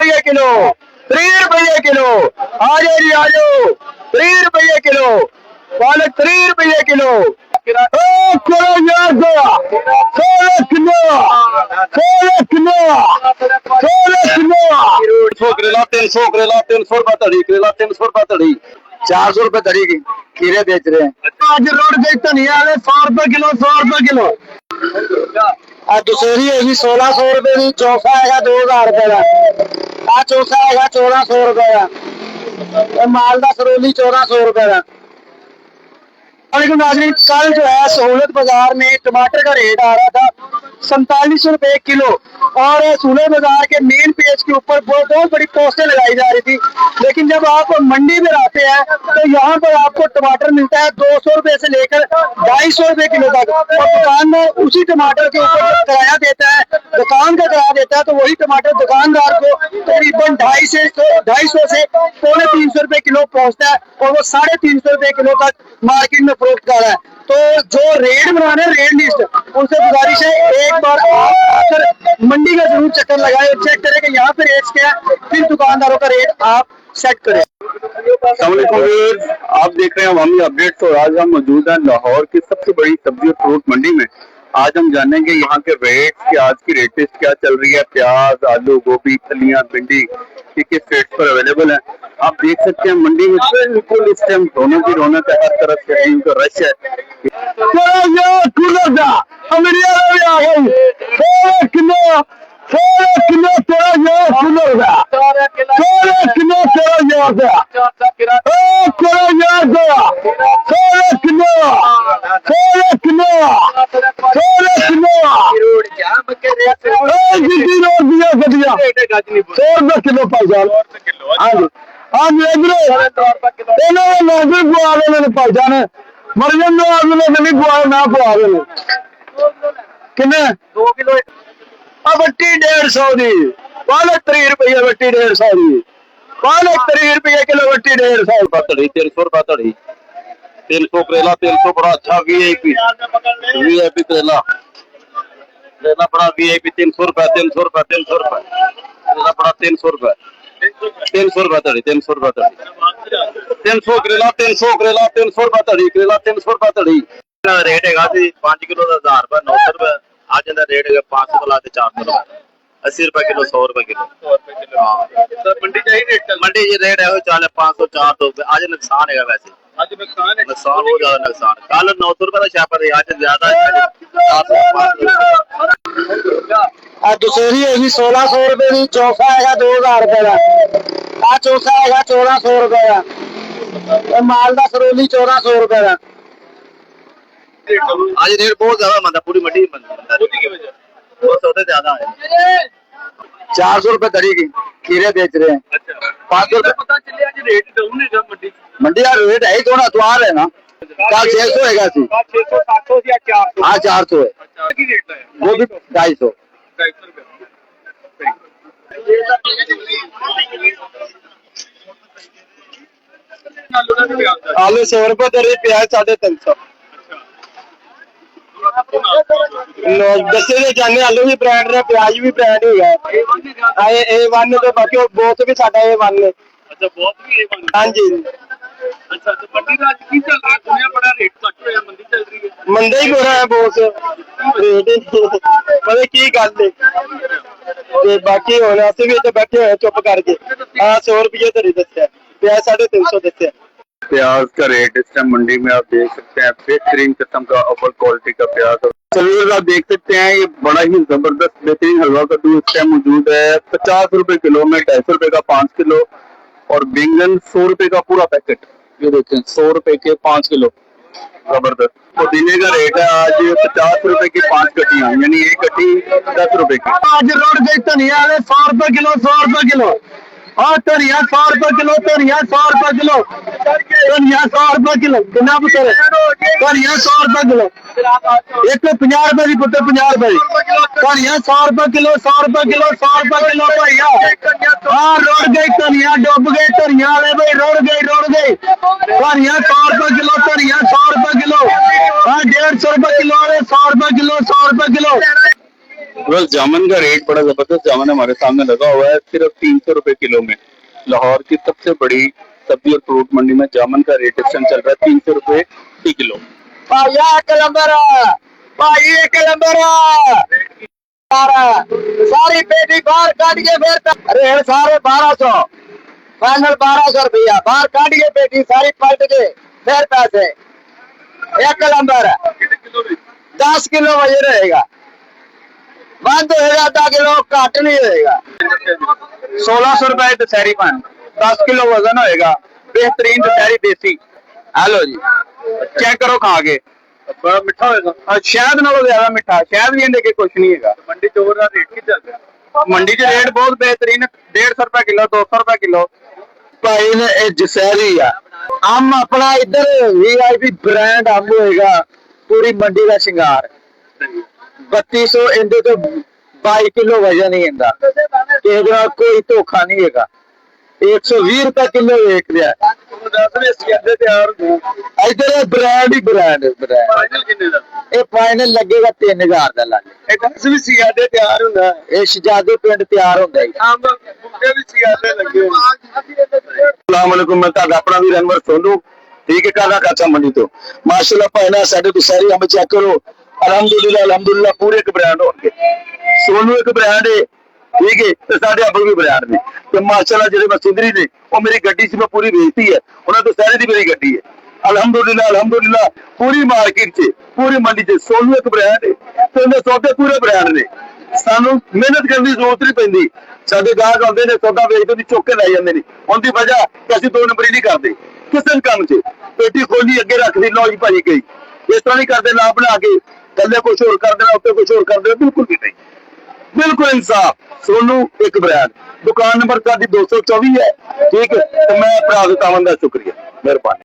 रुपये किलो, 30 रुपये किलो। आ जाओ जी आ जाओ, 30 रुपये किलो पालक, 30 रुपये किलो। करो यार गया 16 किलो, 16 किलो, 16 किलो। 100 करेला, 300 करेला, 300 रुपये धड़ी करेला, 300 रुपये धड़ी, 400 रुपये धड़ी की खीरे बेच रहे हैं। आज रोड गई धनिया वाले 100 रुपये किलो, 100 रुपये किलो। दुसरी होगी 1600 रुपए की, चौसा है 2000 रुपए का, आ चौसा है 1400 रुपए का, मालदा सरोली 1400 रुपए का। नाजरीन, कल जो है सहूलत बाजार में टमाटर का रेट आ रहा था 47 रुपए किलो, और सहूलत बाजार के मेन पेज के ऊपर बहुत बड़ी पोस्टें लगाई जा रही थी। लेकिन जब आप मंडी में आते हैं तो यहाँ पर आपको टमाटर मिलता है 200 रुपए से लेकर 250 रुपए किलो तक, और दुकानदार उसी टमाटर के ऊपर किराया देता है, दुकान का किराया देता है, तो वही टमाटर दुकानदार को करीबन 250 से 350 रुपए किलो पहुँचता है, और वो 350 रुपए किलो तक मार्केट में फरोख्त कर रहा है। तो जो रेट बना रहे हैं रेट लिस्ट, उनसे गुजारिश है एक बार आकर मंडी का जरूर चक्कर लगाए और चेक करें कि यहाँ पे रेट क्या है, फिर दुकानदारों का रेट आप सेट करें। आप देख रहे हैं अवामी अपडेट। तो आज हम मौजूद हैं लाहौर की सबसे बड़ी सब्जी और फ्रूट मंडी में। आज हम जानेंगे यहाँ के रेट की, आज की रेट लिस्ट क्या चल रही है। प्याज, आलू, गोभी, फलियां, भिंडी किस रेट पर अवेलेबल है। आप देख सकते हैं मंडी में बिल्कुल इस टाइम दोनों की रौनक है, हर तरफ से इनका रश है। किलो 16 किलो 13 किलो का 16 किलो 13 का 16 किलो 16 किलो 16 किलो जितनी रोड दिया गड्डिया 100 रुपये किलो पहचान। हाँ जी हाँ जी, इधर बुआ मैंने पहचाने मरियम दो आदमी नहीं बुआ ना बुआ किन्ने 2 किलो बट्टी 150 दी, पालक 30 रुपये बट्टी 150 दी, पालक 30 रुपये किलो बट्टी 150 रुपये धड़ी, 300 रुपये धड़ी, 300 करेला, 300 बड़ा अच्छा वीआईपी करेला, करेला बड़ा वीआईपी 300 रुपये, 300 रुपये, 300 रुपये करेला बड़ा 300 रुपये, 300 रुपये धड़ी, 300 रुपये धड़ी, 300 करेला, 300 करेला, 300 रुपये धड़ी करेला, 300 रुपये धड़ी। रेट है 5 किलो का 1000 रुपये, 900 रुपये। आज रेट है 500 को लाते 400 रुपये, 80 रुपये किलो, 100 रुपये किलो। मंडी मंडी रेट है 500 400। आज नुकसान है वैसे, आज नुकसान बहुत ज्यादा नुकसान। कल 900 रुपये का छापा है, आज ज्यादा दूसरी होगी 1600 रुपए की, चौसा है 2000 रुपए का, आ चौसा है 1400 रुपए का, मालदा सरोली 1400 रुपए का। आज रेट बहुत ज्यादा मंदा, पूरी मंडी बहुत सौदे ज्यादा है। 400 रुपए धड़ी की खीरे बेच रहे हैं। 500 रुपए पता चले आज रेट डाउन है मंडी, मंडी यार रेट है ही थोड़ा द्वार है ना। कल 600 है 600 700 या 400। हाँ 400 है, वो भी 250 आलू 100 रुपए धड़ी, प्याज 350। दसे जाने आलू भी ब्रांड ने, प्याज भी ब्रांड ही है। A1 तो बाकी बहुत भी साडा A1 ने। अच्छा बहुत भी A1। हाँ जी। अच्छा तो मंडी का आज की चल रहा है, दुनिया बड़ा रेट घट होया, मंदी चल रही है। मंदी ही बुरा है बहुत रेट, पता की गल है। ते बाकी हुण असीं भी इत्थे बैठे होए चुप करके। हाँ 100 रुपये धड़ी दस्सिया, प्याज 350 दस्सिया। प्याज का रेट इस टाइम मंडी में आप देख सकते हैं, बेहतरीन किस्म का अव्वल क्वालिटी का प्याज। चलिए आप देख सकते हैं ये बड़ा ही जबरदस्त बेहतरीन हलवा कद्दू इस टाइम मौजूद है 50 रुपए किलो में, 250 रुपए का 5 किलो, और बैंगन 100 रुपए का पूरा पैकेट। ये देखें 100 रुपए के 5 किलो, जबरदस्त। पुदीने का रेट है आज 50 रुपए की 5 कटियां, यानी एक कटी 10 रुपए की। आज रोड गई धनिया 100 रुपए किलो, 100 रुपए किलो, और धनिया 100 रुपए किलो, धनिया 100 रुपए किलो, धनिया 100 रुपए किलो, कितना पुत्र धनिया 100 रुपए किलो, एक 50 रुपए की पुत्र 50 रुपए धनिया 100 रुपए किलो, 100 रुपए किलो, 100 रुपए किलो भैया। हाँ रोड गई धनिया, डूब गए धनिया वाले भाई, रोड गई धनिया 100 रुपए किलो, धनिया 100 रुपए किलो, हाँ 150 रुपए किलो, 100 रुपए किलो, 100 रुपए किलो। बस जामुन का रेट बड़ा जबरदस्त जामुन हमारे सामने लगा हुआ है, सिर्फ 300 रुपए किलो में। लाहौर की सबसे बड़ी सब्जी और फ्रूट मंडी में जामुन का रेट इस टाइम चल रहा है 300 रुपए फी किलो। सारी पेटी बाहर काटिए फिर रेट सारे 1200 फाइनल 1200 रुपया बाहर काटिए पेटी सारी पलट के फिर पैसे। एक नंबर 10 किलो वजन रहेगा, बंद होएगा आधा किलो घट नहीं होएगा। 1600 रुपए दशहरी पान 10 किलो वजन होएगा, बेहतरीन दशहरी देसी। हेलो जी चेक करो खा के, बड़ा मिठा होएगा। शहद नालों ज्यादा मिठा, शहद भी इनके कुछ नहीं है। मंडी च ओवर रेट की चल रहा है? मंडी च रेट बहुत बेहतरीन, 150 रुपए किलो 200 रुपए किलो। भाई ने दशहरी आ अम अपना इधर वीआईपी ब्रांड अम होएगा, पूरी मंडी का श्रृंगार 3200 इंदे तो 22 किलो वजन ही इंदा, कोई धोखा नहीं है। 120 रुपए किलो वेच रहा इधर ब्रांड ही ब्रांड ये फाइनल लगेगा 3000 का लग तैयार होंगे, ये शहजादे पिंड तैयार होंगे। मैं अपना भी अनवर सोनू, ठीक है काला काचा मंडी तो माशाल्लाह पहला साडे दशहरी अंब चेक करो, अलहमदुलिल्लाह अलहमदुलिल्लाह पूरे एक ब्रांड होंगे। सोनू एक ब्रांड है, ठीक है, तो साढ़े अब्बू भी ब्रांड ने, तो माशाल्लाह जेडे मसूदरी ने वो मेरी गड्डी से मैं पूरी बेचती है, उन्होंने तो सारे दी मेरी गड्डी है। अलहमदुलिल्लाह अलहमदुलिल्लाह पूरी मार्केट से पूरी मंडी से सोनू एक ब्रांड है, तो इन्हें सौदे पूरे ब्रांड ने, सानू मेहनत करने की जरूरत नहीं पैंदी। साडे गाहक आउंदे ने सौदा वेचदे ने चुक के लै जांदे ने, उनकी वजह कि असीं 2 नंबरी नहीं करते किसी काम से, पेटी खोली अगे रख दी लो जी भाई गई, इस तरह नहीं करते ना बना के थल्ले कुछ होर कर देना उत्ते कुछ होर कर देना, बिल्कुल भी नहीं, बिल्कुल इंसाफ। सोनू एक ब्रांड, दुकान नंबर 224 है, ठीक है। तो मैं भरा तावन का शुक्रिया, मेहरबानी।